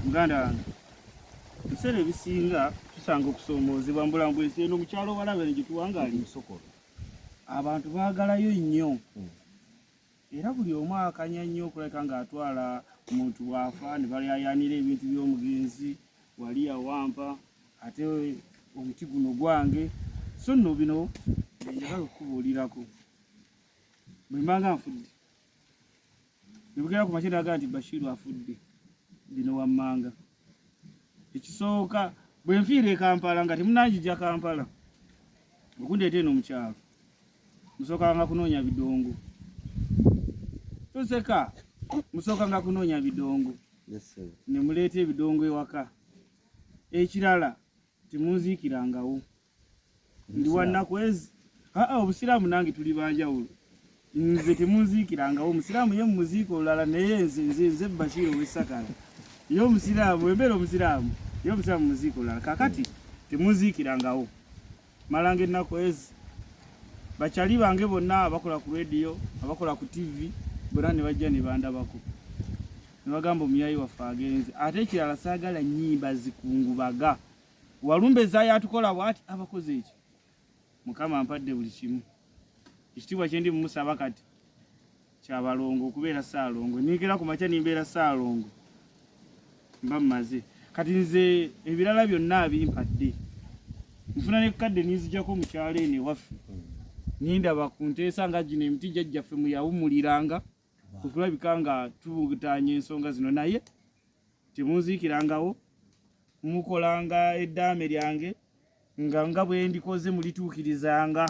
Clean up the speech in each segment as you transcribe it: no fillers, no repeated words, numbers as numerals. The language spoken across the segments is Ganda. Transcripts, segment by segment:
muganda wange biseera ebisinga tusanga okusoomoozebwa mbulambwesi eno mukyalo balabe ne gituwangaali musokolo abantu baagalayo nnyo era buli omu akanya nnyo okuleka ng'atwala omuntu bwafa ne balyayanira ebintu by'omugenzi wali yawampa ate omuti guno gwange so nno bino njagala okukubuulirako bwe mbanga nfudde ne bugera ku makya naga nti Bashir afudde bino wammanga ekisooka bwe nfiira e Kampala nga temunanjija Kampala okundeeta eno mukyalo musookanga kunoonya bidongo toseka musookanga kunoonya bidongo ne muleeta ebidongo ewaka ekirala temunziikirangawo ndi wannakwezi obusiraamu nange tuli banjawulo nze temunziikirangawo omusiraamu ye mumuziika olulala naye nze Bashir ow'essakala ye omusiraamu embeera omusiraamu ye omusiraamu mumuziika olulala kakati temunziikirangawo malanga ennaku ezi bakyali bange bonna abakola ku rediyo abakola ku TV bonna ne bajja ne bandabako ne bagamba omuyaayi waffe agenze ate ekirala saagala nnyimba zikungubaga walumbe ezaayo atukola bw'ati abakoze ekyo Mukama ampadde buli kimu ekitiibwa kye ndi mumusaba kati kyabalongo okubeera Ssaalongo ninkera ku makya nimbeera Ssaalongo mba mmaze kati nze ebirala byonna bimpadde nfuna ne kadde ninzijjako mu kyalo eno ewaffe nindaba ku nteesa nga gino emiti jjajjaffe mwe yawummuliranga okulabika nga tubutaanya ensonga zino naye temunziikirangawo mukolanga eddaame lyange nga bwe ndikoze mulituukirizanga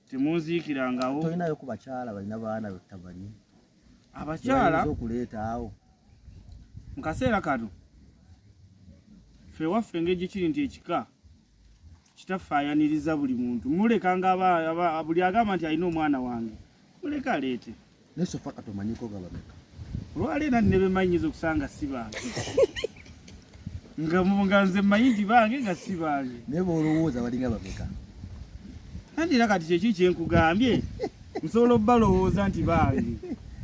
temunziikirangawo tolinayo ku bakyala balina baana betamanyi abakyala okuleeta awo mu kaseera kano ffe waffe engeri kiri nti ekika kitaffe ayaniriza buli muntu mulekanga buli agamba nti alina omwana wange muleka aleete nesofa katomanyiko gabameka olwaleera ne bemanyiza okusanga si bange nga nze mmanyi nti bange nga si bange naye boolowooza balinga bameka nandira kati kyeki kyenkugambye nsobola obbalowooza nti bange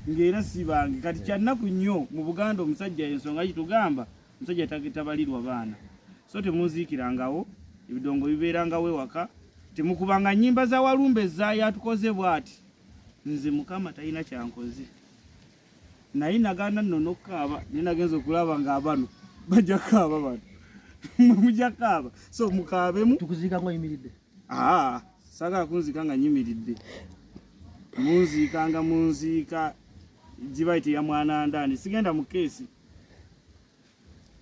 ng'era si bange kati kyannaku nnyo mu Buganda omusajja ensonga kitugamba omusajja tabalirwa baana so temunziikirangawo ebidongo bibeerangawo ewaka temukubanga nnyimba za walumbe ezaayo atukoze bw'ati nze Mukama talina kyankoze naye naganda nno n'okukaaba naye nagenza okulaba ng'abano bajja kaaba bano mujja kaaba so mukaabemu tukuziika ng'oyimiridde saagala kunziika nga nyimiridde munziika gibayite ya mwana ndaani sigenda mu keesi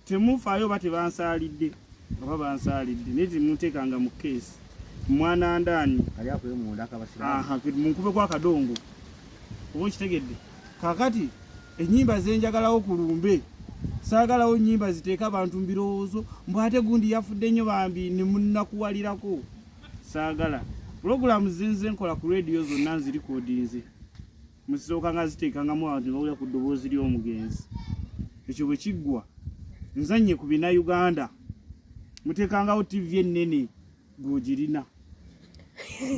temufaayo oba tebansaalidde oba bansaalidde naye temunteekanga mu keesi mwana ndaani munkube kwa kadongo oba okitegedde kakati ennyimba zenjagalawo ku lumbe saagalawo nnyimba ziteeka abantu mu birowoozo mbw ate gundi yafudde nnyo bambi ne munnakuwalirako saagala pulogulaamu zenze nkola ku rediyo zonna nzirikodinze musooka nga ziteekangamu abantu ne bawulira ku ddoboozi ly'omugenzi ekyo bwe kiggwa nzanye ku bina Uganda muteekangawo TV ennene gw'ogirina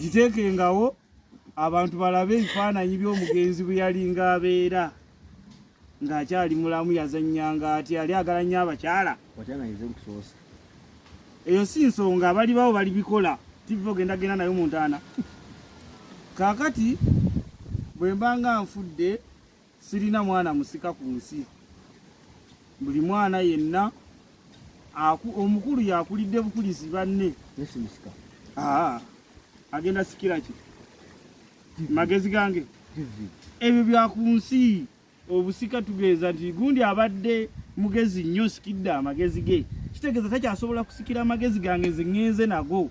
giteekengawo abantu balabe ebifaananyi by'omugenzi bwe yalinga abeera ng'akyali mulamu yazannyanga ati ali agala nnyo abakyala eyo si nsonga abali bawo bali bikola TV ogenda genda nayo mu ntaana kaakati bwe mbanga nfudde sirina mwana musika ku nsi buli mwana yenna omukulu yakulidde bukulisi banne agenda sikira ki magezi gange ebyo bya ku nsi obusika tugeeza nti gundi abadde mugezi nnyo sikidde amagezi ge kitegeeza takyasobola kusikira amagezi gange nze ŋŋenze nago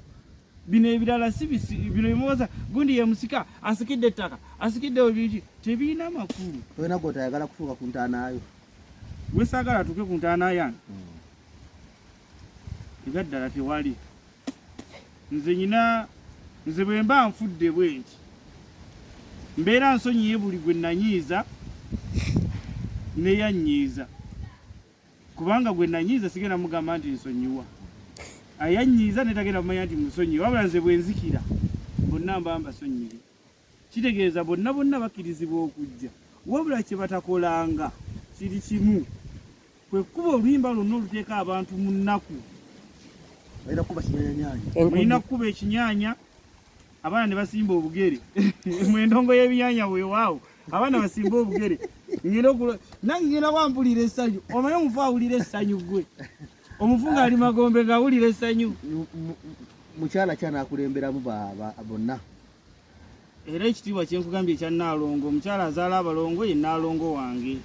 bino ebirala si bino bimubaza gundi ye musika asikidde ettaka asikidde ebiki tebirina makulu olina gwotayagala kutuuka ku ntaanaayo gwe saagala atuuke ku ntaana yange ega ddala tewali nze bwe mba nfudde bwe nti mbeera nsonyiye buli gwe nanyiiza neyanyiiza kubanga gwe nanyiiza sigenda mugamba nti nsonyiwa ayanyiiza netagenda kumanya nti musonyiwe wabula nze bwe nzikira bonna mba mbasonyiye kitegeeza bonna bakkirizibwa okujja wabula kye batakolanga kiri kimu kwe kuba oluyimba lwonna oluteeka abantu mu nnaku. Balina kuba kinyaanya. Mulina kuba ekinyaanya abaana ne basimba obugere. Mu endongo y'ebinyaanya weewaawo abaana basimba obugere. Ngenda wampulira essanyu. Omanyi omufu awulira essanyu gwe. Omufu ng'ali Magombe ng'awulira essanyu. Mukyala kyanaakulemberamu bonna. Era ekitiibwa kye nkugambye ekya Nnaalongo, omukyala azaala abalongo ye Nnaalongo wange.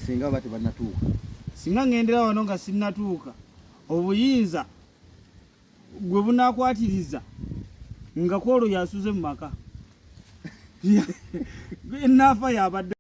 Singa baba tebannatuuka. Singa ngendera wano nga sinnatuuka, obuyinza gwe bunaakwatiriza nga kwolwo yasuze mu maka. Naafa y'abadde